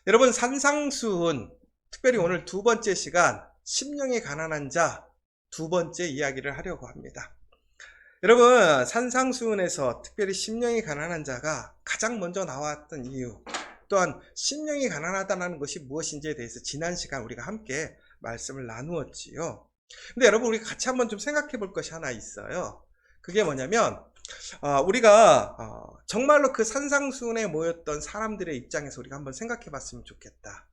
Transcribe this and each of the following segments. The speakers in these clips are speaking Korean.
여러분, 산상수훈, 특별히 오늘 두 번째 시간, 심령이 가난한 자 두 번째 이야기를 하려고 합니다. 여러분, 산상수훈에서 특별히 심령이 가난한 자가 가장 먼저 나왔던 이유, 또한 심령이 가난하다는 것이 무엇인지에 대해서 지난 시간 우리가 함께 말씀을 나누었지요. 근데 여러분, 우리 같이 한번 좀 생각해 볼 것이 하나 있어요. 그게 뭐냐면 우리가 정말로 그 산상수훈에 모였던 사람들의 입장에서 우리가 한번 생각해 봤으면 좋겠다.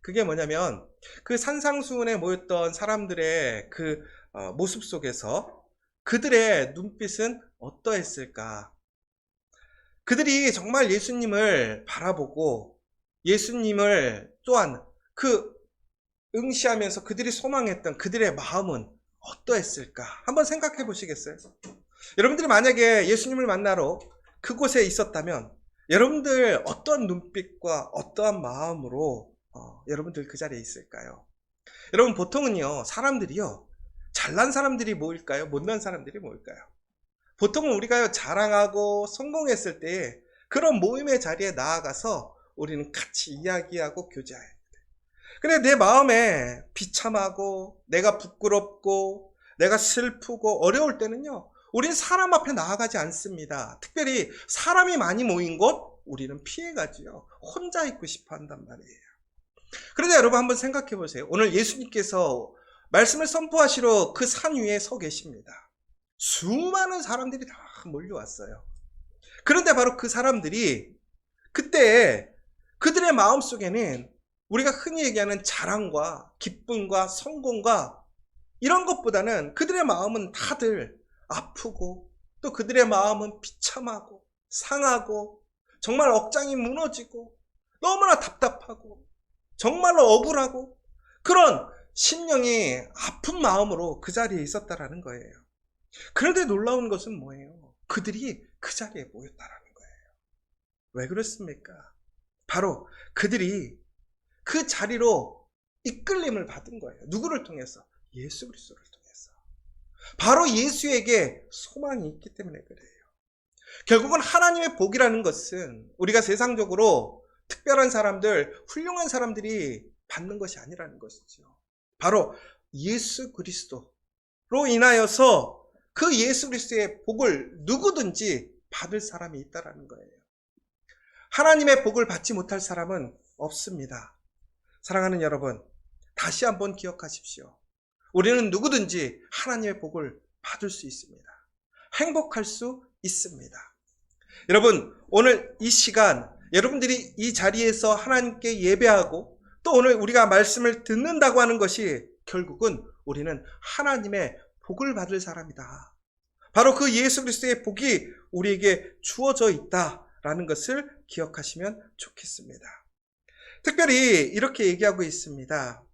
그게 뭐냐면 그 산상수훈에 모였던 사람들의 그 모습 속에서 그들의 눈빛은 어떠했을까? 그들이 정말 예수님을 바라보고 예수님을 또한 그 응시하면서 그들이 소망했던 그들의 마음은 어떠했을까? 한번 생각해 보시겠어요? 여러분들이 만약에 예수님을 만나러 그곳에 있었다면 여러분들 어떤 눈빛과 어떠한 마음으로 여러분들 그 자리에 있을까요? 여러분, 보통은요, 사람들이요, 잘난 사람들이 모일까요? 못난 사람들이 모일까요? 보통은 우리가 자랑하고 성공했을 때 그런 모임의 자리에 나아가서 우리는 같이 이야기하고 교제해야 돼. 근데 내 마음에 비참하고 내가 부끄럽고 내가 슬프고 어려울 때는요, 우린 사람 앞에 나아가지 않습니다. 특별히 사람이 많이 모인 곳 우리는 피해가지요. 혼자 있고 싶어 한단 말이에요. 그런데 여러분, 한번 생각해 보세요. 오늘 예수님께서 말씀을 선포하시러 그 산 위에 서 계십니다. 수많은 사람들이 다 몰려왔어요. 그런데 바로 그 사람들이 그때 그들의 마음속에는 우리가 흔히 얘기하는 자랑과 기쁨과 성공과 이런 것보다는 그들의 마음은 다들 아프고 또 그들의 마음은 비참하고 상하고 정말 억장이 무너지고 너무나 답답하고 정말로 억울하고 그런 심령이 아픈 마음으로 그 자리에 있었다라는 거예요. 그런데 놀라운 것은 뭐예요? 그들이 그 자리에 모였다라는 거예요. 왜 그렇습니까? 바로 그들이 그 자리로 이끌림을 받은 거예요. 누구를 통해서? 예수 그리스도를 통해서. 바로 예수에게 소망이 있기 때문에 그래요. 결국은 하나님의 복이라는 것은 우리가 세상적으로 특별한 사람들, 훌륭한 사람들이 받는 것이 아니라는 것이죠. 바로 예수 그리스도로 인하여서 그 예수 그리스도의 복을 누구든지 받을 사람이 있다라는 거예요. 하나님의 복을 받지 못할 사람은 없습니다. 사랑하는 여러분, 다시 한번 기억하십시오. 우리는 누구든지 하나님의 복을 받을 수 있습니다. 행복할 수 있습니다. 여러분, 오늘 이 시간 여러분들이 이 자리에서 하나님께 예배하고 또 오늘 우리가 말씀을 듣는다고 하는 것이 결국은 우리는 하나님의 복을 받을 사람이다. 바로 그 예수 그리스도의 복이 우리에게 주어져 있다라는 것을 기억하시면 좋겠습니다. 특별히 이렇게 얘기하고 있습니다.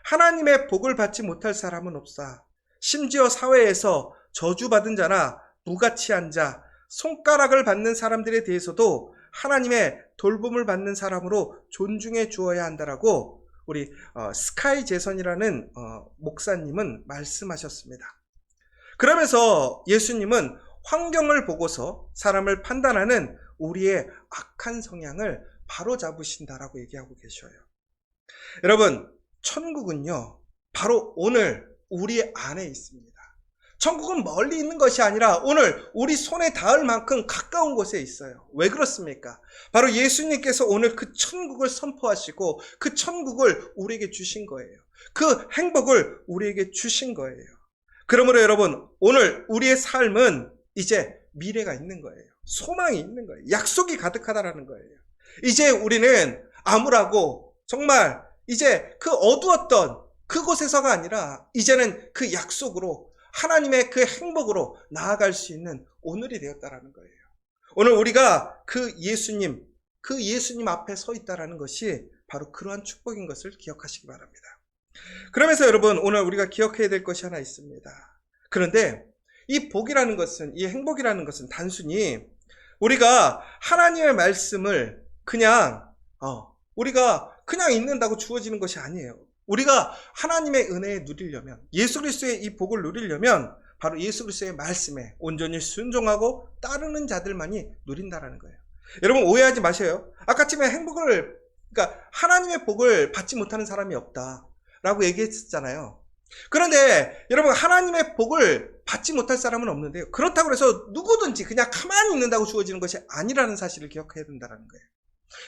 하나님의 복을 받지 못할 사람은 없사. 심지어 사회에서 저주받은 자나 무가치한 자, 손가락을 받는 사람들에 대해서도 하나님의 돌봄을 받는 사람으로 존중해 주어야 한다라고 우리 스카이 제선이라는 목사님은 말씀하셨습니다. 그러면서 예수님은 환경을 보고서 사람을 판단하는 우리의 악한 성향을 바로잡으신다라고 얘기하고 계셔요. 여러분, 천국은요, 바로 오늘 우리 안에 있습니다. 천국은 멀리 있는 것이 아니라 오늘 우리 손에 닿을 만큼 가까운 곳에 있어요. 왜 그렇습니까? 바로 예수님께서 오늘 그 천국을 선포하시고 그 천국을 우리에게 주신 거예요. 그 행복을 우리에게 주신 거예요. 그러므로 여러분, 오늘 우리의 삶은 이제 미래가 있는 거예요. 소망이 있는 거예요. 약속이 가득하다라는 거예요. 이제 우리는 암울하고 정말 이제 그 어두웠던 그곳에서가 아니라 이제는 그 약속으로 하나님의 그 행복으로 나아갈 수 있는 오늘이 되었다라는 거예요. 오늘 우리가 그 예수님 앞에 서 있다라는 것이 바로 그러한 축복인 것을 기억하시기 바랍니다. 그러면서 여러분, 오늘 우리가 기억해야 될 것이 하나 있습니다. 그런데 이 복이라는 것은, 이 행복이라는 것은 단순히 우리가 하나님의 말씀을 우리가 그냥 읽는다고 주어지는 것이 아니에요. 우리가 하나님의 은혜에 누리려면, 예수 그리스도의 이 복을 누리려면 바로 예수 그리스도의 말씀에 온전히 순종하고 따르는 자들만이 누린다라는 거예요. 여러분, 오해하지 마세요. 아까쯤에 행복을 그러니까 하나님의 복을 받지 못하는 사람이 없다라고 얘기했잖아요. 그런데 여러분, 하나님의 복을 받지 못할 사람은 없는데요. 그렇다고 해서 누구든지 그냥 가만히 있는다고 주어지는 것이 아니라는 사실을 기억해야 된다는 거예요.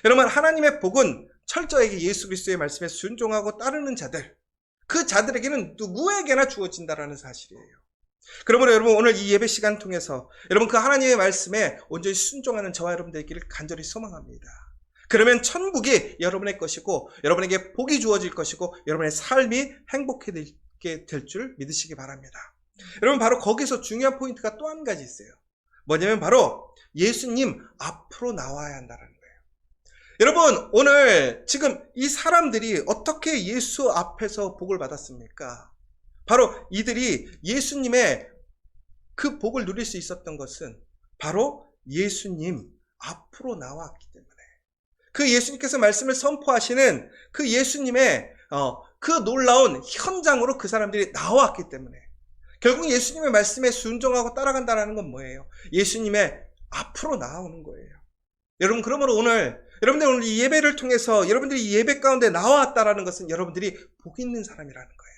여러분, 하나님의 복은 철저하게 예수 그리스도의 말씀에 순종하고 따르는 자들, 그 자들에게는 누구에게나 주어진다라는 사실이에요. 그러므로 여러분, 오늘 이 예배 시간 통해서 여러분 그 하나님의 말씀에 온전히 순종하는 저와 여러분들 있기를 간절히 소망합니다. 그러면 천국이 여러분의 것이고 여러분에게 복이 주어질 것이고 여러분의 삶이 행복하게 될 줄 믿으시기 바랍니다. 여러분, 바로 거기서 중요한 포인트가 또 한 가지 있어요. 뭐냐면 바로 예수님 앞으로 나와야 한다는 거예요. 여러분, 오늘 지금 이 사람들이 어떻게 예수 앞에서 복을 받았습니까? 바로 이들이 예수님의 그 복을 누릴 수 있었던 것은 바로 예수님 앞으로 나왔기 때문에, 그 예수님께서 말씀을 선포하시는 그 예수님의 그 놀라운 현장으로 그 사람들이 나왔기 때문에, 결국 예수님의 말씀에 순종하고 따라간다는 건 뭐예요? 예수님의 앞으로 나오는 거예요. 여러분, 그러므로 여러분들 오늘 이 예배를 통해서 여러분들이 이 예배 가운데 나왔다라는 것은 여러분들이 복 있는 사람이라는 거예요.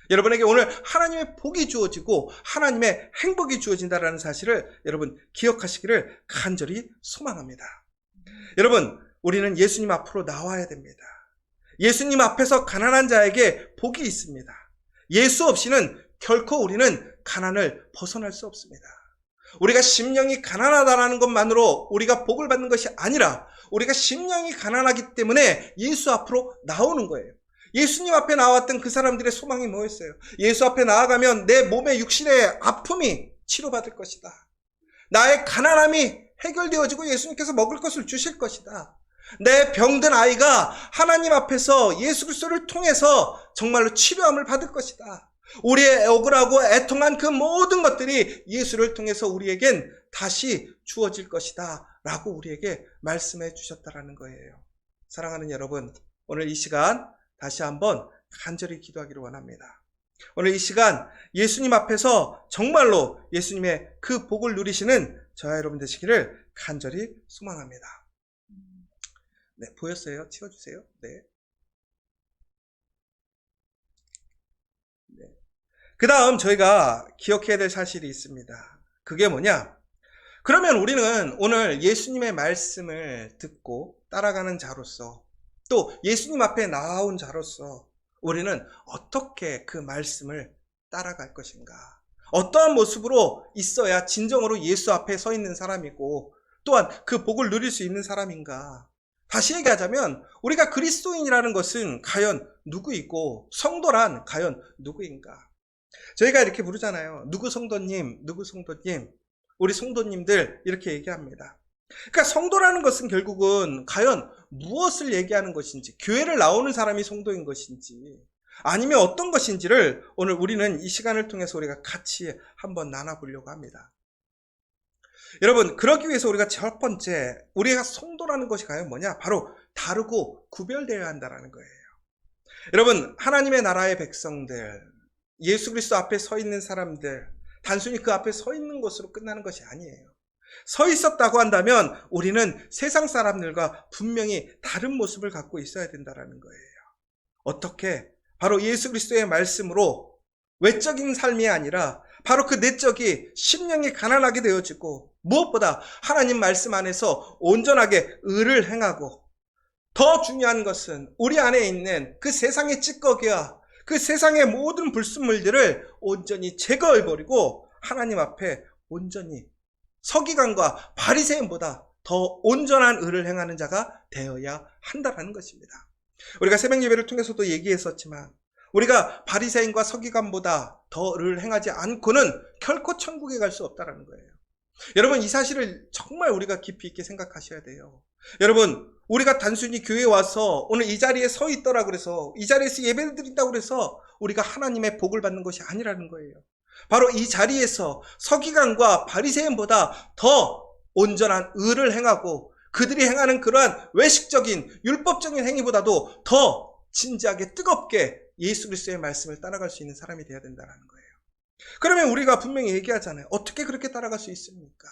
여러분에게 오늘 하나님의 복이 주어지고 하나님의 행복이 주어진다라는 사실을 여러분 기억하시기를 간절히 소망합니다. 여러분, 우리는 예수님 앞으로 나와야 됩니다. 예수님 앞에서 가난한 자에게 복이 있습니다. 예수 없이는 결코 우리는 가난을 벗어날 수 없습니다. 우리가 심령이 가난하다는 것만으로 우리가 복을 받는 것이 아니라 우리가 심령이 가난하기 때문에 예수 앞으로 나오는 거예요. 예수님 앞에 나왔던 그 사람들의 소망이 뭐였어요? 예수 앞에 나아가면 내 몸의 육신의 아픔이 치료받을 것이다. 나의 가난함이 해결되어지고 예수님께서 먹을 것을 주실 것이다. 내 병든 아이가 하나님 앞에서 예수 그리스도를 통해서 정말로 치료함을 받을 것이다. 우리의 억울하고 애통한 그 모든 것들이 예수를 통해서 우리에겐 다시 주어질 것이다 라고 우리에게 말씀해 주셨다라는 거예요. 사랑하는 여러분, 오늘 이 시간 다시 한번 간절히 기도하기를 원합니다. 오늘 이 시간 예수님 앞에서 정말로 예수님의 그 복을 누리시는 저와 여러분 되시기를 간절히 소망합니다. 네, 보였어요? 치워주세요. 네. 그 다음 저희가 기억해야 될 사실이 있습니다. 그게 뭐냐? 그러면 우리는 오늘 예수님의 말씀을 듣고 따라가는 자로서, 또 예수님 앞에 나온 자로서 우리는 어떻게 그 말씀을 따라갈 것인가? 어떠한 모습으로 있어야 진정으로 예수 앞에 서 있는 사람이고 또한 그 복을 누릴 수 있는 사람인가? 다시 얘기하자면 우리가 그리스도인이라는 것은 과연 누구이고 성도란 과연 누구인가? 저희가 이렇게 부르잖아요. 누구 성도님, 누구 성도님. 우리 성도님들 이렇게 얘기합니다. 그러니까 성도라는 것은 결국은 과연 무엇을 얘기하는 것인지, 교회를 나오는 사람이 성도인 것인지 아니면 어떤 것인지를 오늘 우리는 이 시간을 통해서 우리가 같이 한번 나눠보려고 합니다. 여러분, 그러기 위해서 우리가 첫 번째, 우리가 성도라는 것이 과연 뭐냐? 바로 다르고 구별되어야 한다는 거예요. 여러분, 하나님의 나라의 백성들, 예수 그리스도 앞에 서 있는 사람들, 단순히 그 앞에 서 있는 것으로 끝나는 것이 아니에요. 서 있었다고 한다면 우리는 세상 사람들과 분명히 다른 모습을 갖고 있어야 된다는 거예요. 어떻게? 바로 예수 그리스도의 말씀으로 외적인 삶이 아니라 바로 그 내적이 심령이 가난하게 되어지고 무엇보다 하나님 말씀 안에서 온전하게 의를 행하고, 더 중요한 것은 우리 안에 있는 그 세상의 찌꺼기와 그 세상의 모든 불순물들을 온전히 제거해버리고 하나님 앞에 온전히 서기관과 바리새인보다 더 온전한 의를 행하는 자가 되어야 한다는 것입니다. 우리가 새벽 예배를 통해서도 얘기했었지만 우리가 바리새인과 서기관보다 더 의를 행하지 않고는 결코 천국에 갈 수 없다는 거예요. 여러분, 이 사실을 정말 우리가 깊이 있게 생각하셔야 돼요. 여러분, 우리가 단순히 교회에 와서 오늘 이 자리에 서 있더라 그래서, 이 자리에서 예배를 드린다고 그래서 우리가 하나님의 복을 받는 것이 아니라는 거예요. 바로 이 자리에서 서기관과 바리새인보다 더 온전한 의를 행하고 그들이 행하는 그러한 외식적인 율법적인 행위보다도 더 진지하게 뜨겁게 예수 그리스도의 말씀을 따라갈 수 있는 사람이 되어야 된다는 거예요. 그러면 우리가 분명히 얘기하잖아요. 어떻게 그렇게 따라갈 수 있습니까?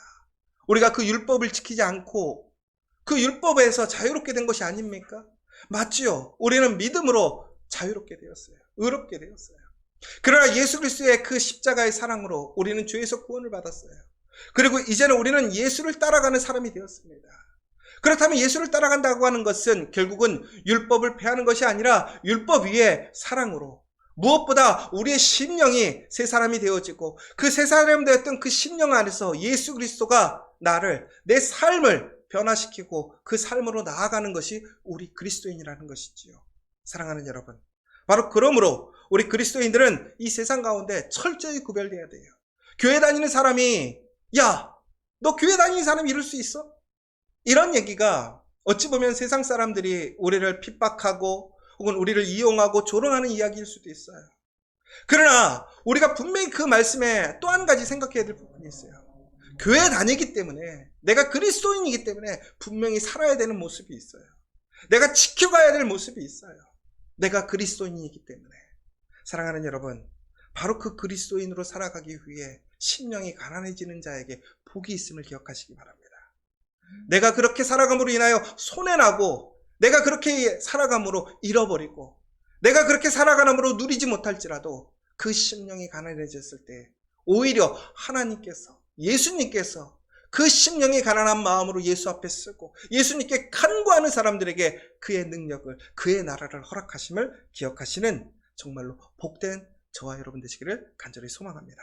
우리가 그 율법을 지키지 않고 그 율법에서 자유롭게 된 것이 아닙니까? 맞지요. 우리는 믿음으로 자유롭게 되었어요. 의롭게 되었어요. 그러나 예수 그리스도의 그 십자가의 사랑으로 우리는 죄에서 구원을 받았어요. 그리고 이제는 우리는 예수를 따라가는 사람이 되었습니다. 그렇다면 예수를 따라간다고 하는 것은 결국은 율법을 폐하는 것이 아니라 율법 위에 사랑으로, 무엇보다 우리의 심령이 새 사람이 되어지고 그 새 사람이 되었던 그 심령 안에서 예수 그리스도가 나를, 내 삶을 변화시키고 그 삶으로 나아가는 것이 우리 그리스도인이라는 것이지요. 사랑하는 여러분, 바로 그러므로 우리 그리스도인들은 이 세상 가운데 철저히 구별되어야 돼요. 교회 다니는 사람이 야, 너 교회 다니는 사람이 이럴 수 있어? 이런 얘기가 어찌 보면 세상 사람들이 우리를 핍박하고 혹은 우리를 이용하고 조롱하는 이야기일 수도 있어요. 그러나 우리가 분명히 그 말씀에 또 한 가지 생각해야 될 부분이 있어요. 교회 다니기 때문에, 내가 그리스도인이기 때문에 분명히 살아야 되는 모습이 있어요. 내가 지켜가야 될 모습이 있어요. 내가 그리스도인이기 때문에. 사랑하는 여러분, 바로 그 그리스도인으로 살아가기 위해 심령이 가난해지는 자에게 복이 있음을 기억하시기 바랍니다. 내가 그렇게 살아감으로 인하여 손해나고, 내가 그렇게 살아감으로 잃어버리고, 내가 그렇게 살아감으로 누리지 못할지라도 그 심령이 가난해졌을 때 오히려 하나님께서, 예수님께서 그 심령이 가난한 마음으로 예수 앞에 쓰고 예수님께 간구하는 사람들에게 그의 능력을, 그의 나라를 허락하심을 기억하시는 정말로 복된 저와 여러분 되시기를 간절히 소망합니다.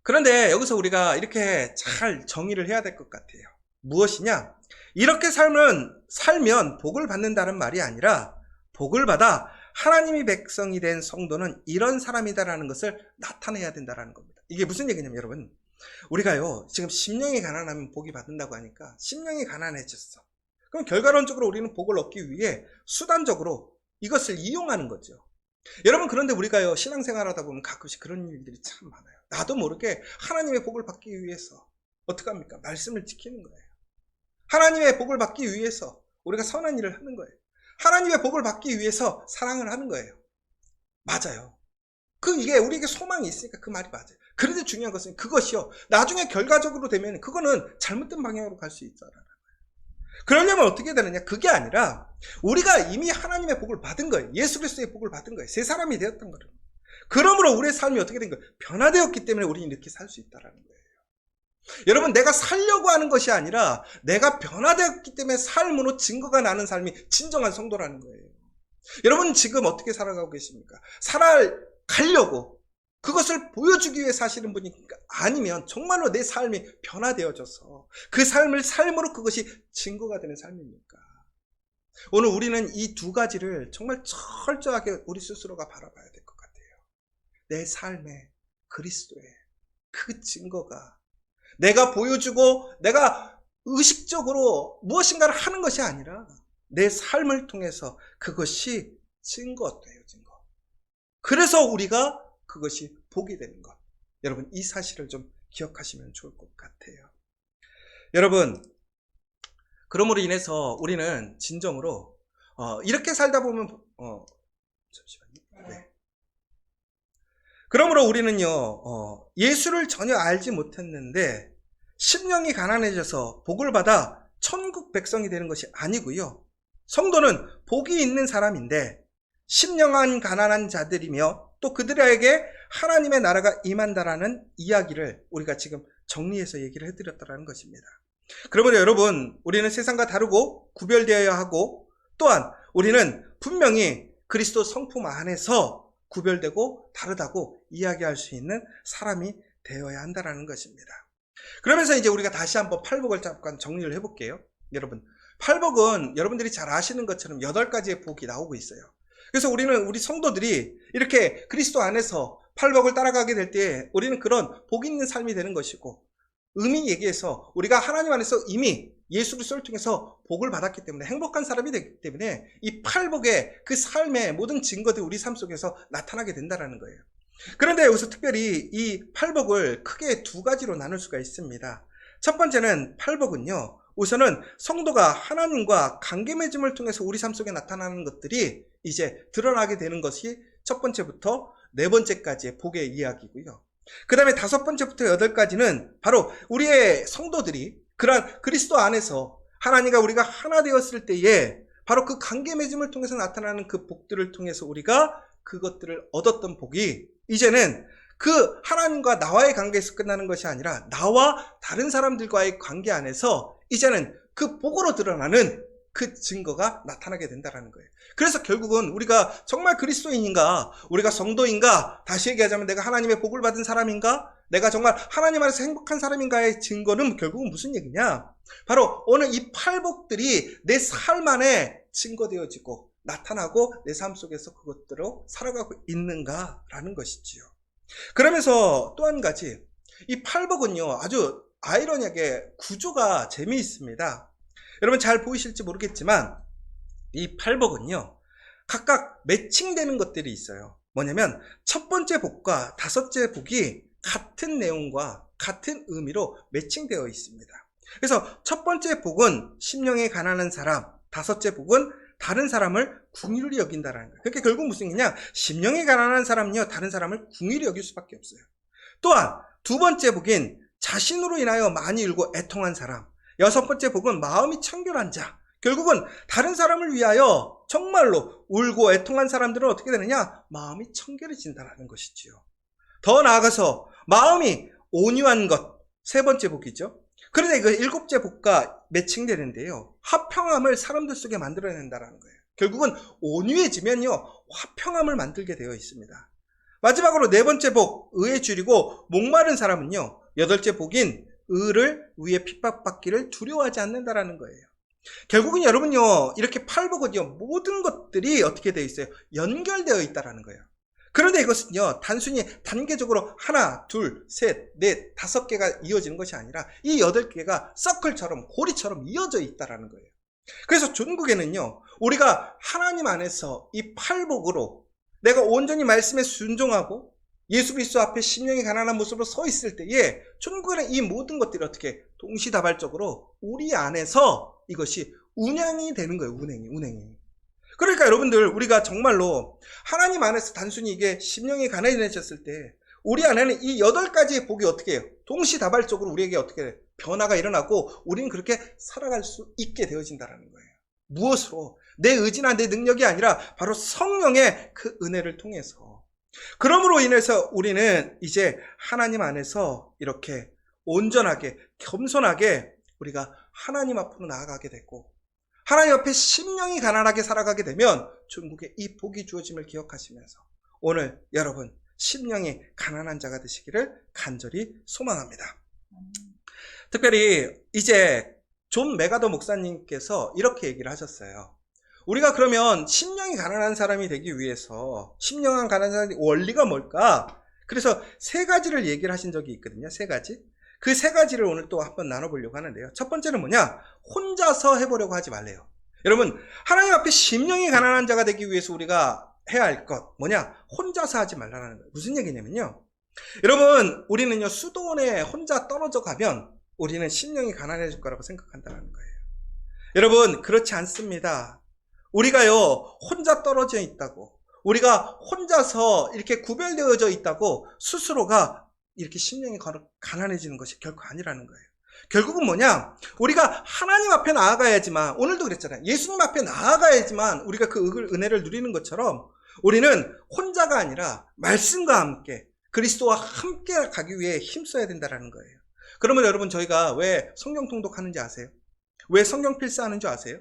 그런데 여기서 우리가 이렇게 잘 정의를 해야 될 것 같아요. 무엇이냐? 이렇게 살면 복을 받는다는 말이 아니라 복을 받아 하나님의 백성이 된 성도는 이런 사람이다라는 것을 나타내야 된다는 겁니다. 이게 무슨 얘기냐면 여러분, 우리가요 지금 심령이 가난하면 복이 받는다고 하니까 심령이 가난해졌어. 그럼 결과론적으로 우리는 복을 얻기 위해 수단적으로 이것을 이용하는 거죠. 여러분, 그런데 우리가요 신앙생활 하다 보면 가끔씩 그런 일들이 참 많아요. 나도 모르게 하나님의 복을 받기 위해서 어떻게 합니까? 말씀을 지키는 거예요. 하나님의 복을 받기 위해서 우리가 선한 일을 하는 거예요. 하나님의 복을 받기 위해서 사랑을 하는 거예요. 맞아요. 이게 우리에게 소망이 있으니까 그 말이 맞아요. 그런데 중요한 것은 그것이요, 나중에 결과적으로 되면 그거는 잘못된 방향으로 갈 수 있다라는 거예요. 그러려면 어떻게 되느냐? 그게 아니라 우리가 이미 하나님의 복을 받은 거예요. 예수 그리스도의 복을 받은 거예요. 새 사람이 되었던 거예요. 그러므로 우리의 삶이 어떻게 된 거예요? 변화되었기 때문에 우리는 이렇게 살 수 있다라는 거예요. 여러분, 내가 살려고 하는 것이 아니라 내가 변화되었기 때문에 삶으로 증거가 나는 삶이 진정한 성도라는 거예요. 여러분, 지금 어떻게 살아가고 계십니까? 살아가려고 그것을 보여주기 위해 사시는 분이 아니면 정말로 내 삶이 변화되어져서 그 삶을 삶으로 그것이 증거가 되는 삶입니까? 오늘 우리는 이 두 가지를 정말 철저하게 우리 스스로가 바라봐야 될 것 같아요. 내 삶에 그리스도의 그 증거가, 내가 보여주고 내가 의식적으로 무엇인가를 하는 것이 아니라 내 삶을 통해서 그것이 증거돼요, 증거. 그래서 우리가 그것이 복이 되는 것. 여러분, 이 사실을 좀 기억하시면 좋을 것 같아요. 여러분, 그러므로 인해서 우리는 진정으로 이렇게 살다 보면 잠시만요. 네. 그러므로 우리는요 예수를 전혀 알지 못했는데 심령이 가난해져서 복을 받아 천국 백성이 되는 것이 아니고요, 성도는 복이 있는 사람인데 심령한 가난한 자들이며 또 그들에게 하나님의 나라가 임한다라는 이야기를 우리가 지금 정리해서 얘기를 해드렸다는 것입니다. 그러므로 여러분, 우리는 세상과 다르고 구별되어야 하고, 또한 우리는 분명히 그리스도 성품 안에서 구별되고 다르다고 이야기할 수 있는 사람이 되어야 한다는 것입니다. 그러면서 이제 우리가 다시 한번 팔복을 잠깐 정리를 해볼게요. 여러분, 팔복은 여러분들이 잘 아시는 것처럼 8가지의 복이 나오고 있어요. 그래서 우리 성도들이 이렇게 그리스도 안에서 팔복을 따라가게 될 때 우리는 그런 복 있는 삶이 되는 것이고, 의미 얘기해서 우리가 하나님 안에서 이미 예수 그리스도를 통해서 복을 받았기 때문에 행복한 사람이 되기 때문에 이 팔복의 그 삶의 모든 증거들이 우리 삶 속에서 나타나게 된다는 거예요. 그런데 여기서 특별히 이 팔복을 크게 2가지로 나눌 수가 있습니다. 첫 번째는 팔복은요, 우선은 성도가 하나님과 관계 맺음을 통해서 우리 삶 속에 나타나는 것들이 이제 드러나게 되는 것이 첫 번째부터 4번째까지의 복의 이야기고요. 그 다음에 5번째부터 8까지는 바로 우리의 성도들이 그러한 그리스도 안에서 하나님과 우리가 하나 되었을 때에 바로 그 관계 맺음을 통해서 나타나는 그 복들을 통해서 우리가 그것들을 얻었던 복이 이제는 그 하나님과 나와의 관계에서 끝나는 것이 아니라 나와 다른 사람들과의 관계 안에서 이제는 그 복으로 드러나는 그 증거가 나타나게 된다는 거예요. 그래서 결국은 우리가 정말 그리스도인인가, 우리가 성도인가, 다시 얘기하자면 내가 하나님의 복을 받은 사람인가, 내가 정말 하나님 안에서 행복한 사람인가의 증거는 결국은 무슨 얘기냐? 바로 오늘 이 팔복들이 내 삶 안에 증거되어지고 나타나고 내 삶 속에서 그것들로 살아가고 있는가라는 것이지요. 그러면서 또 한 가지, 이 팔복은요 아주 아이러니하게 구조가 재미있습니다. 여러분 잘 보이실지 모르겠지만 이 팔복은요 각각 매칭되는 것들이 있어요. 뭐냐면 첫 번째 복과 다섯째 복이 같은 내용과 같은 의미로 매칭되어 있습니다. 그래서 첫 번째 복은 심령이 가난한 사람, 다섯째 복은 다른 사람을 궁휼히 여긴다라는 거예요. 그러니까 결국 무슨 얘기냐? 심령이 가난한 사람은요 다른 사람을 궁휼히 여길 수밖에 없어요. 또한 두 번째 복인 자신으로 인하여 많이 울고 애통한 사람, 여섯 번째 복은 마음이 청결한 자. 결국은 다른 사람을 위하여 정말로 울고 애통한 사람들은 어떻게 되느냐? 마음이 청결해진다는 것이지요. 더 나아가서 마음이 온유한 것, 세 번째 복이죠. 그런데 이거 일곱째 복과 매칭되는데요. 화평함을 사람들 속에 만들어낸다는 거예요. 결국은 온유해지면요 화평함을 만들게 되어 있습니다. 마지막으로 네 번째 복, 의에 줄이고 목마른 사람은요 여덟째 복인 의를 위에 핍박받기를 두려워하지 않는다라는 거예요. 결국은 여러분요 이렇게 팔복은요 모든 것들이 어떻게 되어 있어요? 연결되어 있다라는 거예요. 그런데 이것은요 단순히 단계적으로 하나, 둘, 셋, 넷, 다섯 개가 이어지는 것이 아니라 이 여덟 개가 서클처럼 고리처럼 이어져 있다라는 거예요. 그래서 종국에는요 우리가 하나님 안에서 이 팔복으로 내가 온전히 말씀에 순종하고 예수 그리스도 앞에 심령이 가난한 모습으로 서 있을 때에 종국에는 이 모든 것들이 어떻게 동시다발적으로 우리 안에서 이것이 운행이 되는 거예요. 운행이. 그러니까 여러분들 우리가 정말로 하나님 안에서 단순히 이게 심령이 가난해졌을 때 우리 안에는 이 8가지의 복이 어떻게 해요? 동시다발적으로 우리에게 어떻게 변화가 일어나고 우리는 그렇게 살아갈 수 있게 되어진다는 거예요. 무엇으로? 내 의지나 내 능력이 아니라 바로 성령의 그 은혜를 통해서. 그러므로 인해서 우리는 이제 하나님 안에서 이렇게 온전하게 겸손하게 우리가 하나님 앞으로 나아가게 되고 하나님 앞에 심령이 가난하게 살아가게 되면 중국에 이 복이 주어짐을 기억하시면서 오늘 여러분 심령이 가난한 자가 되시기를 간절히 소망합니다. 특별히 이제 존 메가더 목사님께서 이렇게 얘기를 하셨어요. 우리가 그러면 심령이 가난한 사람이 되기 위해서 심령한 가난한 사람의 원리가 뭘까? 그래서 세 가지를 얘기를 하신 적이 있거든요. 세 가지. 그 세 가지를 오늘 또 한번 나눠보려고 하는데요. 첫 번째는 뭐냐? 혼자서 해보려고 하지 말래요. 여러분 하나님 앞에 심령이 가난한 자가 되기 위해서 우리가 해야 할 것 뭐냐? 혼자서 하지 말라는 거예요. 무슨 얘기냐면요. 여러분 우리는요 수도원에 혼자 떨어져 가면 우리는 심령이 가난해질 거라고 생각한다는 거예요. 여러분 그렇지 않습니다. 우리가요 혼자 떨어져 있다고 우리가 혼자서 이렇게 구별되어져 있다고 스스로가 이렇게 심령이 가난해지는 것이 결코 아니라는 거예요. 결국은 뭐냐? 우리가 하나님 앞에 나아가야지만 오늘도 그랬잖아요. 예수님 앞에 나아가야지만 우리가 그 은혜를 누리는 것처럼 우리는 혼자가 아니라 말씀과 함께 그리스도와 함께 가기 위해 힘써야 된다는 거예요. 그러면 여러분 저희가 왜 성경 통독하는지 아세요? 왜 성경 필사하는 줄 아세요?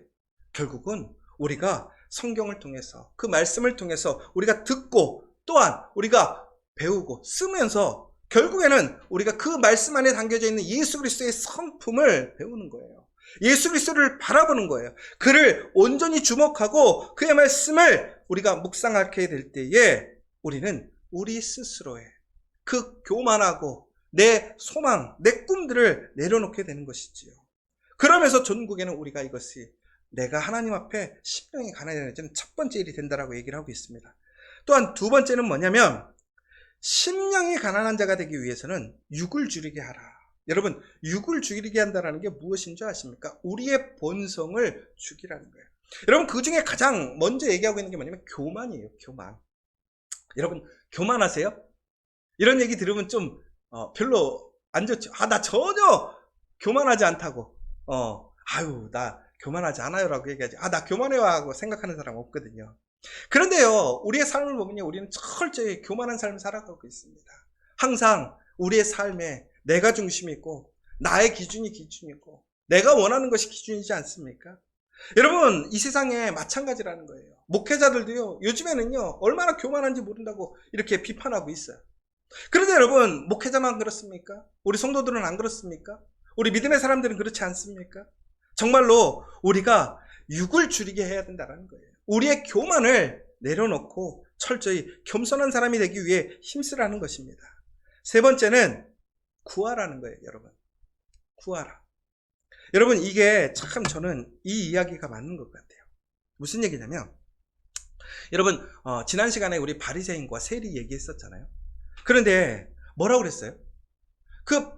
결국은 우리가 성경을 통해서 그 말씀을 통해서 우리가 듣고 또한 우리가 배우고 쓰면서 결국에는 우리가 그 말씀 안에 담겨져 있는 예수 그리스도의 성품을 배우는 거예요. 예수 그리스도를 바라보는 거예요. 그를 온전히 주목하고 그의 말씀을 우리가 묵상하게 될 때에 우리는 우리 스스로의 그 교만하고 내 소망, 내 꿈들을 내려놓게 되는 것이지요. 그러면서 전국에는 우리가 이것이 내가 하나님 앞에 심령이 가난해지는 첫 번째 일이 된다라고 얘기를 하고 있습니다. 또한 두 번째는 뭐냐면 심령이 가난한 자가 되기 위해서는 육을 줄이게 하라. 여러분 육을 줄이게 한다는 게 무엇인 줄 아십니까? 우리의 본성을 죽이라는 거예요. 여러분 그 중에 가장 먼저 얘기하고 있는 게 뭐냐면 교만이에요. 교만. 여러분 교만하세요? 이런 얘기 들으면 좀 별로 안 좋죠. 나 전혀 교만하지 않다고. 아유 나 교만하지 않아요라고 얘기하지. 나 교만해요 하고 생각하는 사람 없거든요. 그런데요, 우리의 삶을 보면요, 우리는 철저히 교만한 삶을 살아가고 있습니다. 항상 우리의 삶에 내가 중심이 있고 나의 기준이 기준이고 내가 원하는 것이 기준이지 않습니까? 여러분, 이 세상에 마찬가지라는 거예요. 목회자들도요, 요즘에는요, 얼마나 교만한지 모른다고 이렇게 비판하고 있어요. 그런데 여러분, 목회자만 그렇습니까? 우리 성도들은 안 그렇습니까? 우리 믿음의 사람들은 그렇지 않습니까? 정말로 우리가 육을 줄이게 해야 된다는 거예요. 우리의 교만을 내려놓고 철저히 겸손한 사람이 되기 위해 힘쓰라는 것입니다. 세 번째는 구하라는 거예요, 여러분. 구하라. 여러분, 이게 참 저는 이 이야기가 맞는 것 같아요. 무슨 얘기냐면, 여러분, 지난 시간에 우리 바리새인과 세리 얘기했었잖아요. 그런데 뭐라고 그랬어요? 그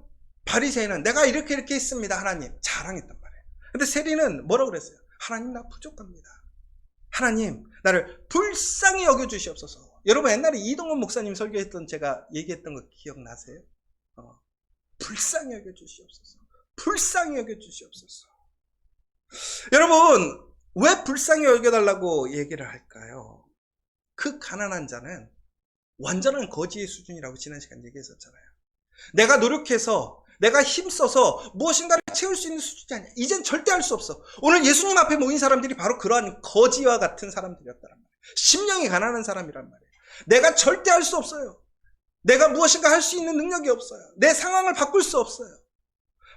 바리새인은 내가 이렇게 했습니다, 하나님. 자랑했단 말이에요. 근데 세리는 뭐라고 그랬어요? 하나님, 나 부족합니다. 하나님, 나를 불쌍히 여겨주시옵소서. 여러분, 옛날에 이동원 목사님 설교했던 제가 얘기했던 거 기억나세요? 불쌍히 여겨주시옵소서. 불쌍히 여겨주시옵소서. 여러분, 왜 불쌍히 여겨달라고 얘기를 할까요? 그 가난한 자는 완전한 거지의 수준이라고 지난 시간 얘기했었잖아요. 내가 노력해서, 내가 힘써서 무엇인가를 채울 수 있는 수준이 아니야. 이젠 절대 할 수 없어. 오늘 예수님 앞에 모인 사람들이 바로 그러한 거지와 같은 사람들이었단 말이에요. 심령이 가난한 사람이란 말이에요. 내가 절대 할 수 없어요. 내가 무엇인가 할 수 있는 능력이 없어요. 내 상황을 바꿀 수 없어요.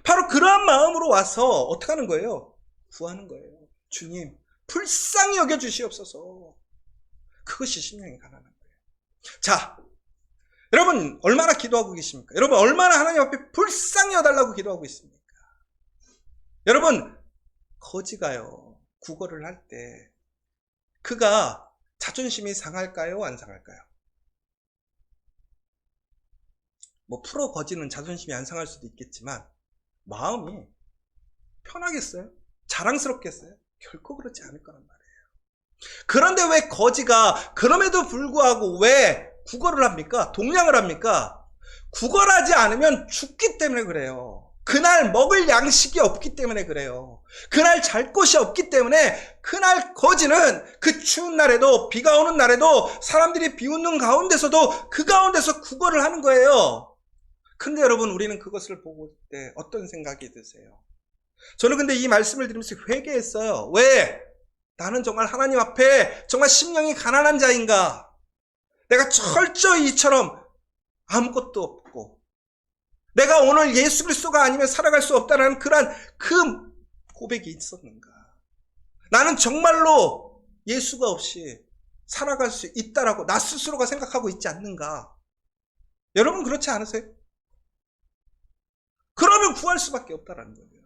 바로 그러한 마음으로 와서 어떻게 하는 거예요? 구하는 거예요. 주님, 불쌍히 여겨주시옵소서. 그것이 심령이 가난한 거예요. 자, 여러분 얼마나 기도하고 계십니까? 여러분 얼마나 하나님 앞에 불쌍히 여달라고 기도하고 있습니까? 여러분, 거지가요, 구걸을 할 때 그가 자존심이 상할까요? 안 상할까요? 뭐 프로 거지는 자존심이 안 상할 수도 있겠지만 마음이 편하겠어요? 자랑스럽겠어요? 결코 그렇지 않을 거란 말이에요. 그런데 왜 거지가 그럼에도 불구하고 왜 구걸을 합니까? 동냥을 합니까? 구걸하지 않으면 죽기 때문에 그래요. 그날 먹을 양식이 없기 때문에 그래요. 그날 잘 곳이 없기 때문에 그날 거지는 그 추운 날에도, 비가 오는 날에도, 사람들이 비웃는 가운데서도 그 가운데서 구걸을 하는 거예요. 근데 여러분, 우리는 그것을 보고 때 어떤 생각이 드세요? 저는 근데 이 말씀을 들으면서 회개했어요. 왜? 나는 정말 하나님 앞에 정말 심령이 가난한 자인가? 내가 철저히 이처럼 아무것도 없고 내가 오늘 예수 그리스도가 아니면 살아갈 수 없다는 그러한 그 고백이 있었는가? 나는 정말로 예수가 없이 살아갈 수 있다라고 나 스스로가 생각하고 있지 않는가? 여러분 그렇지 않으세요? 그러면 구할 수밖에 없다라는 거예요.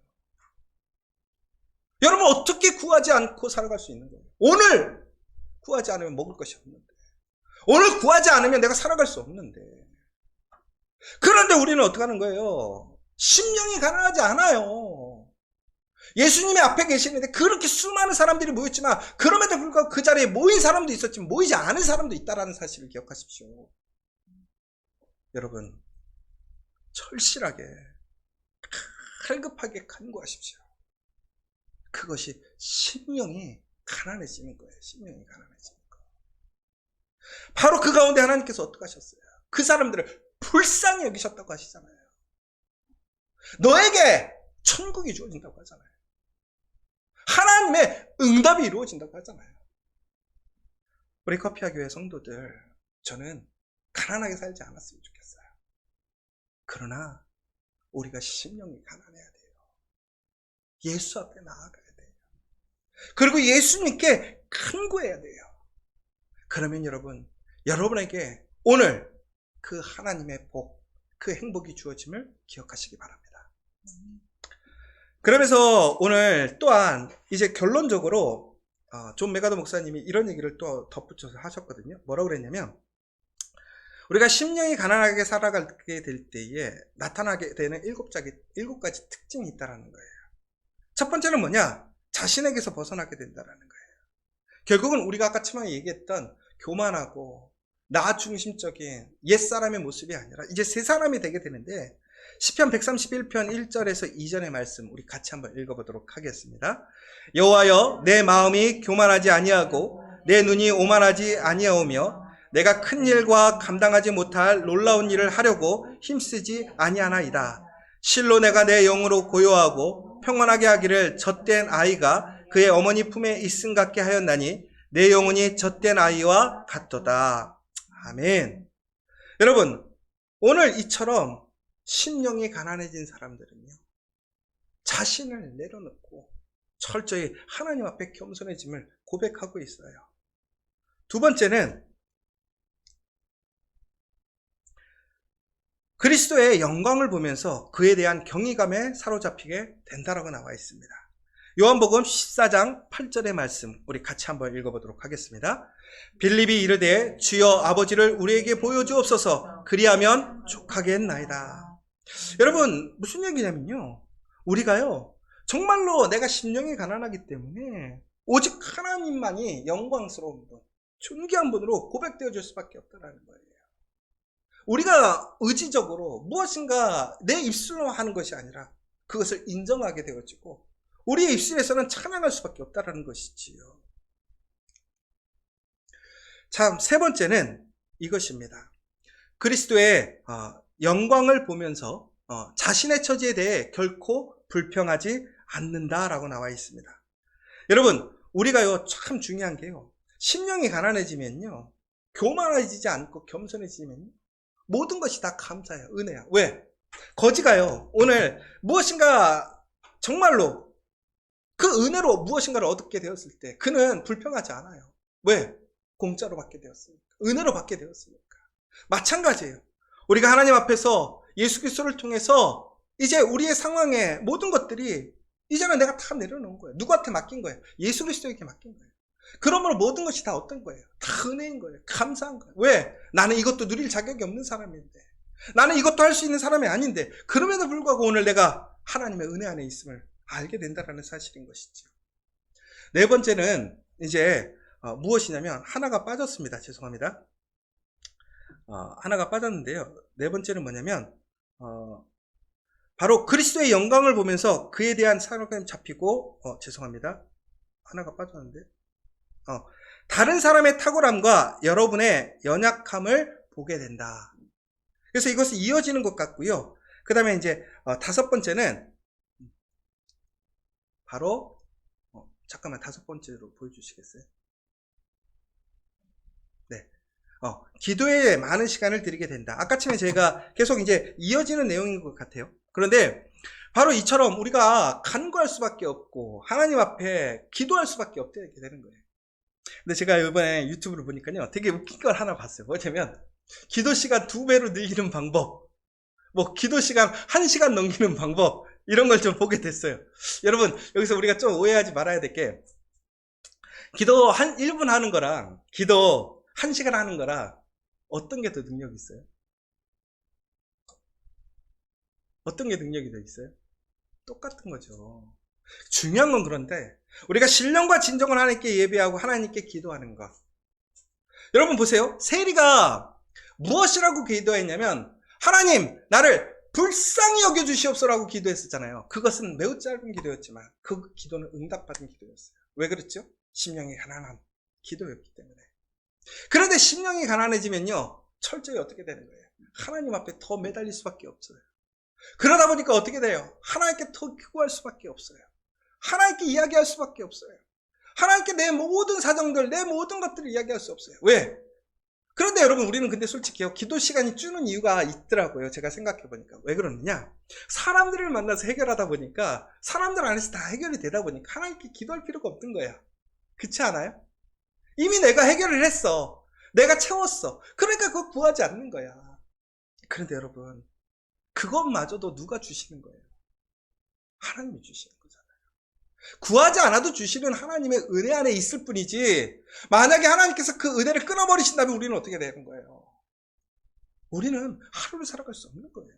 여러분 어떻게 구하지 않고 살아갈 수 있는 거예요? 오늘 구하지 않으면 먹을 것이 없는데, 오늘 구하지 않으면 내가 살아갈 수 없는데, 그런데 우리는 어떻게 하는 거예요? 심령이 가난하지 않아요. 예수님의 앞에 계시는데 그렇게 수많은 사람들이 모였지만 그럼에도 불구하고 그 자리에 모인 사람도 있었지만 모이지 않은 사람도 있다는 사실을 기억하십시오. 여러분, 철실하게 갈급하게 간구하십시오. 그것이 심령이 가난해지는 거예요. 심령이 가난해지는 거. 바로 그 가운데 하나님께서 어떻게 하셨어요? 그 사람들을 불쌍히 여기셨다고 하시잖아요. 너에게 천국이 주어진다고 하잖아요. 하나님의 응답이 이루어진다고 하잖아요. 우리 커피와 교회 성도들, 저는 가난하게 살지 않았으면 좋겠어요. 그러나 우리가 심령이 가난해야 돼요. 예수 앞에 나아가야 돼요. 그리고 예수님께 간구해야 돼요. 그러면 여러분, 여러분에게 오늘 그 하나님의 복, 그 행복이 주어짐을 기억하시기 바랍니다. 그러면서 오늘 또한 이제 결론적으로 존 메가더 목사님이 이런 얘기를 또 덧붙여서 하셨거든요. 뭐라고 그랬냐면, 우리가 심령이 가난하게 살아가게 될 때에 나타나게 되는 일곱 가지 특징이 있다는 거예요. 첫 번째는 뭐냐? 자신에게서 벗어나게 된다는 거예요. 결국은 우리가 아까 처음에 얘기했던 교만하고 나 중심적인 옛사람의 모습이 아니라 이제 새 사람이 되게 되는데, 시편 131편 1절에서 2절의 말씀 우리 같이 한번 읽어보도록 하겠습니다. 여호와여, 내 마음이 교만하지 아니하고 내 눈이 오만하지 아니하오며 내가 큰 일과 감당하지 못할 놀라운 일을 하려고 힘쓰지 아니하나이다. 실로 내가 내 영으로 고요하고 평안하게 하기를 젖된 아이가 그의 어머니 품에 있음 같게 하였나니 내 영혼이 젖된 아이와 같도다. 아멘. 여러분, 오늘 이처럼 심령이 가난해진 사람들은요, 자신을 내려놓고 철저히 하나님 앞에 겸손해짐을 고백하고 있어요. 두 번째는 그리스도의 영광을 보면서 그에 대한 경외감에 사로잡히게 된다라고 나와 있습니다. 요한복음 14장 8절의 말씀 우리 같이 한번 읽어보도록 하겠습니다. 빌립이 이르되 주여 아버지를 우리에게 보여주옵소서 그리하면 족하겠나이다. 여러분, 무슨 얘기냐면요, 우리가요 정말로 내가 심령이 가난하기 때문에 오직 하나님만이 영광스러운 분, 존귀한 분으로 고백되어질 수밖에 없다는 거예요. 우리가 의지적으로 무엇인가 내 입술로 하는 것이 아니라 그것을 인정하게 되어지고 우리의 입술에서는 찬양할 수밖에 없다는 것이지요. 참, 세 번째는 이것입니다. 그리스도의 영광을 보면서 자신의 처지에 대해 결코 불평하지 않는다라고 나와 있습니다. 여러분, 우리가요 참 중요한 게요, 심령이 가난해지면요 교만해지지 않고 겸손해지면요 모든 것이 다 감사해요. 은혜야. 왜? 거지가요 오늘 무엇인가 정말로 그 은혜로 무엇인가를 얻게 되었을 때 그는 불평하지 않아요. 왜? 공짜로 받게 되었으니까, 은혜로 받게 되었으니까. 마찬가지예요. 우리가 하나님 앞에서 예수 그리스도를 통해서 이제 우리의 상황에 모든 것들이 이제는 내가 다 내려놓은 거예요. 누구한테 맡긴 거예요? 예수 그리스도에게 맡긴 거예요. 그러므로 모든 것이 다 어떤 거예요? 다 은혜인 거예요. 감사한 거예요. 왜? 나는 이것도 누릴 자격이 없는 사람인데, 나는 이것도 할 수 있는 사람이 아닌데, 그럼에도 불구하고 오늘 내가 하나님의 은혜 안에 있음을 알게 된다는 사실인 것이죠. 네 번째는 이제 무엇이냐면 하나가 빠졌습니다. 죄송합니다. 하나가 빠졌는데요. 네 번째는 뭐냐면 바로 그리스도의 영광을 보면서 그에 대한 사랑감이 잡히고 죄송합니다. 하나가 빠졌는데 다른 사람의 탁월함과 여러분의 연약함을 보게 된다. 그래서 이것이 이어지는 것 같고요. 그 다음에 이제 다섯 번째는 바로 잠깐만 다섯 번째로 보여주시겠어요? 네. 기도에 많은 시간을 들이게 된다. 아까처럼 제가 계속 이제 이어지는 내용인 것 같아요. 그런데 바로 이처럼 우리가 간구할 수밖에 없고 하나님 앞에 기도할 수밖에 없게 되는 거예요. 근데 제가 이번에 유튜브를 보니까요 되게 웃긴 걸 하나 봤어요. 뭐냐면 기도 시간 2배로 늘리는 방법, 뭐 기도 시간 1시간 넘기는 방법, 이런 걸 좀 보게 됐어요. 여러분, 여기서 우리가 좀 오해하지 말아야 될 게, 기도 1분 하는 거랑 기도 1시간 하는 거랑 어떤 게 더 능력이 있어요? 어떤 게 능력이 더 있어요? 똑같은 거죠. 중요한 건 그런데 우리가 신령과 진정을 하나님께 예배하고 하나님께 기도하는 것. 여러분 보세요. 세리가 무엇이라고 기도했냐면 하나님 나를 불쌍히 여겨주시옵소서라고 기도했었잖아요. 그것은 매우 짧은 기도였지만 그 기도는 응답받은 기도였어요. 왜 그렇죠? 심령이 가난한 기도였기 때문에. 그런데 심령이 가난해지면요 철저히 어떻게 되는 거예요? 하나님 앞에 더 매달릴 수밖에 없어요. 그러다 보니까 어떻게 돼요? 하나님께 더 기도할 수밖에 없어요. 하나님께 이야기할 수밖에 없어요. 하나님께 내 모든 사정들, 내 모든 것들을 이야기할 수 없어요. 왜? 그런데 여러분, 우리는 근데 솔직히요, 기도 시간이 주는 이유가 있더라고요. 제가 생각해 보니까. 왜 그러느냐? 사람들을 만나서 해결하다 보니까, 사람들 안에서 다 해결이 되다 보니까 하나님께 기도할 필요가 없는 거야. 그렇지 않아요? 이미 내가 해결을 했어. 내가 채웠어. 그러니까 그거 구하지 않는 거야. 그런데 여러분, 그것마저도 누가 주시는 거예요? 하나님이 주시는 거잖아요. 구하지 않아도 주시는 하나님의 은혜 안에 있을 뿐이지, 만약에 하나님께서 그 은혜를 끊어버리신다면 우리는 어떻게 되는 거예요? 우리는 하루를 살아갈 수 없는 거예요.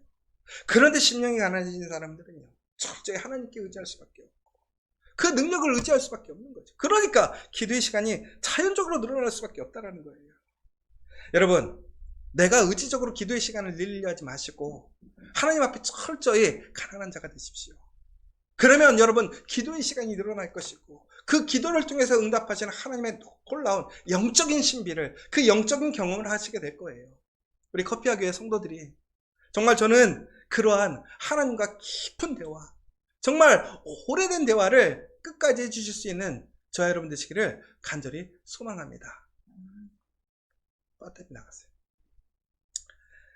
그런데 심령이 가난해진 사람들은요 철저히 하나님께 의지할 수밖에 없고 그 능력을 의지할 수밖에 없는 거죠. 그러니까 기도의 시간이 자연적으로 늘어날 수밖에 없다는 거예요. 여러분, 내가 의지적으로 기도의 시간을 늘리려 하지 마시고 하나님 앞에 철저히 가난한 자가 되십시오. 그러면 여러분 기도의 시간이 늘어날 것이고 그 기도를 통해서 응답하시는 하나님의 놀라운 영적인 신비를, 그 영적인 경험을 하시게 될 거예요. 우리 커피와 교회 성도들이 정말 저는 그러한 하나님과 깊은 대화, 정말 오래된 대화를 끝까지 해주실 수 있는 저와 여러분 되시기를 간절히 소망합니다. 배터리 나갔어요.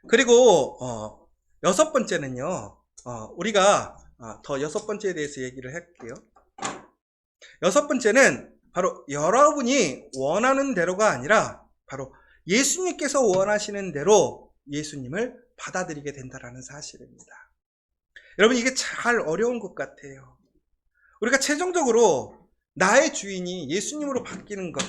그리고 여섯 번째는요, 우리가 더 여섯 번째에 대해서 얘기를 할게요. 여섯 번째는 바로 여러분이 원하는 대로가 아니라 바로 예수님께서 원하시는 대로 예수님을 받아들이게 된다는 사실입니다. 여러분 이게 잘 어려운 것 같아요. 우리가 최종적으로 나의 주인이 예수님으로 바뀌는 것,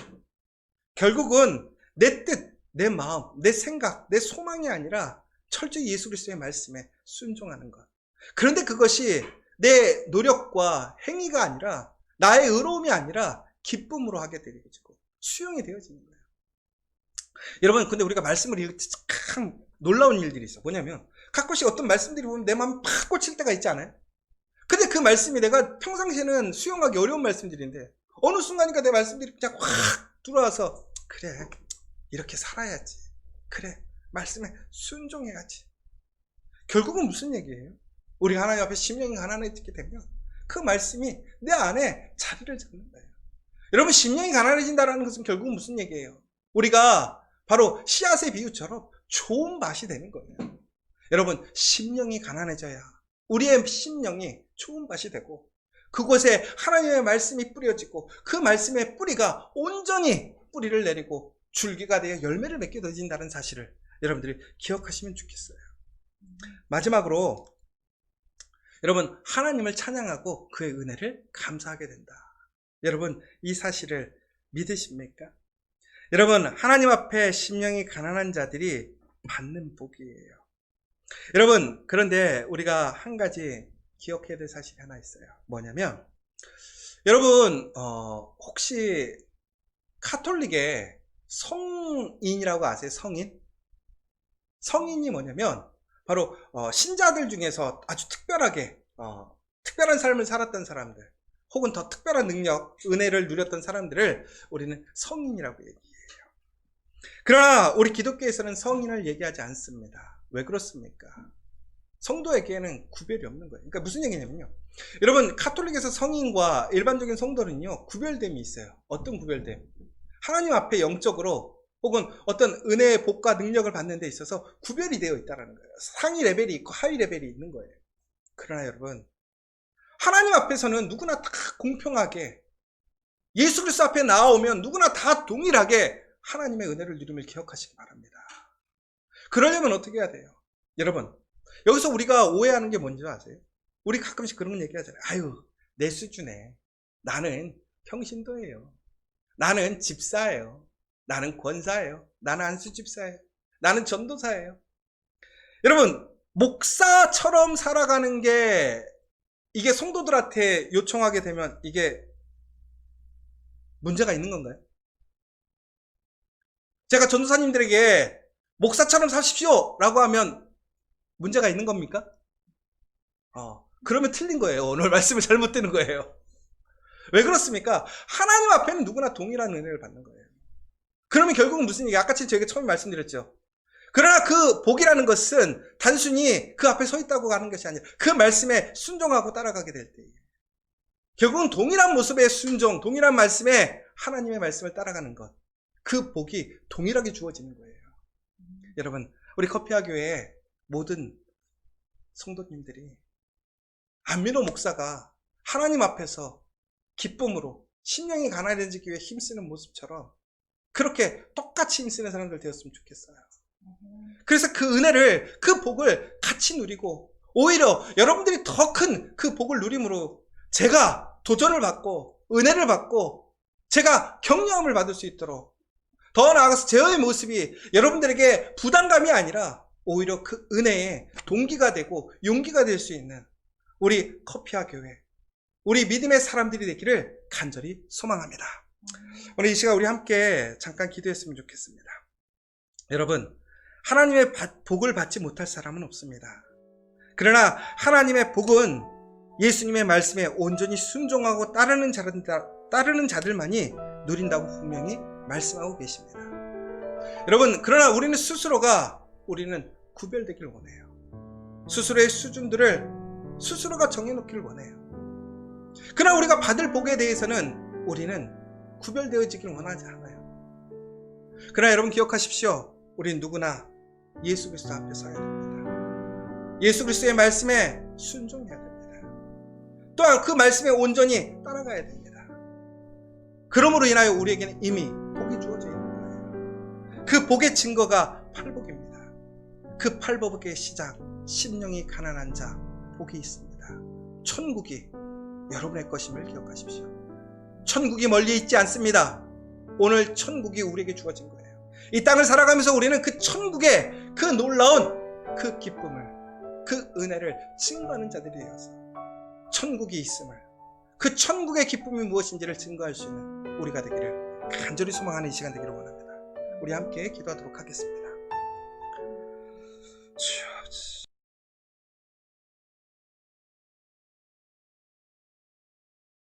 결국은 내 뜻, 내 마음, 내 생각, 내 소망이 아니라 철저히 예수 그리스도의 말씀에 순종하는 것. 그런데 그것이 내 노력과 행위가 아니라 나의 의로움이 아니라 기쁨으로 하게 되어지고 수용이 되어지는 거예요. 여러분 근데 우리가 말씀을 읽을 때 참 놀라운 일들이 있어. 뭐냐면 가끔씩 어떤 말씀들이 보면 내 마음이 팍 꽂힐 때가 있지 않아요? 근데 그 말씀이 내가 평상시에는 수용하기 어려운 말씀들인데 어느 순간인가 내 말씀들이 그냥 확 들어와서 그래 이렇게 살아야지, 그래 말씀에 순종해야지. 결국은 무슨 얘기예요? 우리 하나님 앞에 심령이 가난해지게 되면 그 말씀이 내 안에 자리를 잡는 거예요. 여러분 심령이 가난해진다는 것은 결국은 무슨 얘기예요? 우리가 바로 씨앗의 비유처럼 좋은 밭이 되는 거예요. 여러분 심령이 가난해져야 우리의 심령이 좋은 밭이 되고 그곳에 하나님의 말씀이 뿌려지고 그 말씀의 뿌리가 온전히 뿌리를 내리고 줄기가 되어 열매를 맺게 되어진다는 사실을 여러분들이 기억하시면 좋겠어요. 마지막으로 여러분 하나님을 찬양하고 그의 은혜를 감사하게 된다. 여러분 이 사실을 믿으십니까? 여러분 하나님 앞에 심령이 가난한 자들이 받는 복이에요. 여러분 그런데 우리가 한 가지 기억해야 될 사실이 하나 있어요. 뭐냐면 여러분 혹시 카톨릭의 성인이라고 아세요? 성인? 성인이 뭐냐면 바로 신자들 중에서 아주 특별하게 특별한 삶을 살았던 사람들 혹은 더 특별한 능력, 은혜를 누렸던 사람들을 우리는 성인이라고 얘기해요. 그러나 우리 기독교에서는 성인을 얘기하지 않습니다. 왜 그렇습니까? 성도에게는 구별이 없는 거예요. 그러니까 무슨 얘기냐면요. 여러분 카톨릭에서 성인과 일반적인 성도는요 구별됨이 있어요. 어떤 구별됨? 하나님 앞에 영적으로 혹은 어떤 은혜의 복과 능력을 받는 데 있어서 구별이 되어 있다는 거예요. 상위 레벨이 있고 하위 레벨이 있는 거예요. 그러나 여러분 하나님 앞에서는 누구나 다 공평하게 예수 그리스도 앞에 나오면 누구나 다 동일하게 하나님의 은혜를 누림을 기억하시기 바랍니다. 그러려면 어떻게 해야 돼요? 여러분 여기서 우리가 오해하는 게 뭔지 아세요? 우리 가끔씩 그런 얘기 하잖아요. 아유 내 수준에 나는 평신도예요. 나는 집사예요. 나는 권사예요. 나는 안수집사예요. 나는 전도사예요. 여러분 목사처럼 살아가는 게 이게 성도들한테 요청하게 되면 이게 문제가 있는 건가요? 제가 전도사님들에게 목사처럼 사십시오 라고 하면 문제가 있는 겁니까? 그러면 틀린 거예요. 오늘 말씀을 잘못 듣는 거예요. 왜 그렇습니까? 하나님 앞에는 누구나 동일한 은혜를 받는 거예요. 그러면 결국은 무슨 얘기? 아까 제가 처음에 말씀드렸죠. 그러나 그 복이라는 것은 단순히 그 앞에 서 있다고 하는 것이 아니라 그 말씀에 순종하고 따라가게 될 때예요. 결국은 동일한 모습의 순종, 동일한 말씀에 하나님의 말씀을 따라가는 것, 그 복이 동일하게 주어지는 거예요. 여러분 우리 커피와 교회의 모든 성도님들이 안민호 목사가 하나님 앞에서 기쁨으로 심령이 가난해지기 위해 힘쓰는 모습처럼 그렇게 똑같이 힘쓰는 사람들 되었으면 좋겠어요. 그래서 그 은혜를, 그 복을 같이 누리고 오히려 여러분들이 더 큰 그 복을 누림으로 제가 도전을 받고 은혜를 받고 제가 격려함을 받을 수 있도록 더 나아가서 제어의 모습이 여러분들에게 부담감이 아니라 오히려 그 은혜의 동기가 되고 용기가 될 수 있는 우리 커피와 교회, 우리 믿음의 사람들이 되기를 간절히 소망합니다. 오늘 이 시간 우리 함께 잠깐 기도했으면 좋겠습니다. 여러분 하나님의 복을 받지 못할 사람은 없습니다. 그러나 하나님의 복은 예수님의 말씀에 온전히 순종하고 따르는 자들만이 누린다고 분명히 말씀하고 계십니다. 여러분, 그러나 우리는 구별되길 원해요. 스스로의 수준들을 스스로가 정해놓기를 원해요. 그러나 우리가 받을 복에 대해서는 우리는 구별되어지길 원하지 않아요. 그러나 여러분 기억하십시오. 우리는 누구나 예수 그리스도 앞에 서야 됩니다. 예수 그리스도의 말씀에 순종해야 됩니다. 또한 그 말씀에 온전히 따라가야 됩니다. 그러므로 인하여 우리에게는 이미 복이 주어져 있는 거예요. 그 복의 증거가 팔복입니다. 그 팔복의 시작, 심령이 가난한 자 복이 있습니다. 천국이 여러분의 것임을 기억하십시오. 천국이 멀리 있지 않습니다. 오늘 천국이 우리에게 주어진 거예요. 이 땅을 살아가면서 우리는 그 천국의 그 놀라운 그 기쁨을, 그 은혜를 증거하는 자들이 되어서 천국이 있음을, 그 천국의 기쁨이 무엇인지를 증거할 수 있는 우리가 되기를 간절히 소망하는 이 시간 되기를 원합니다. 우리 함께 기도하도록 하겠습니다. 주여.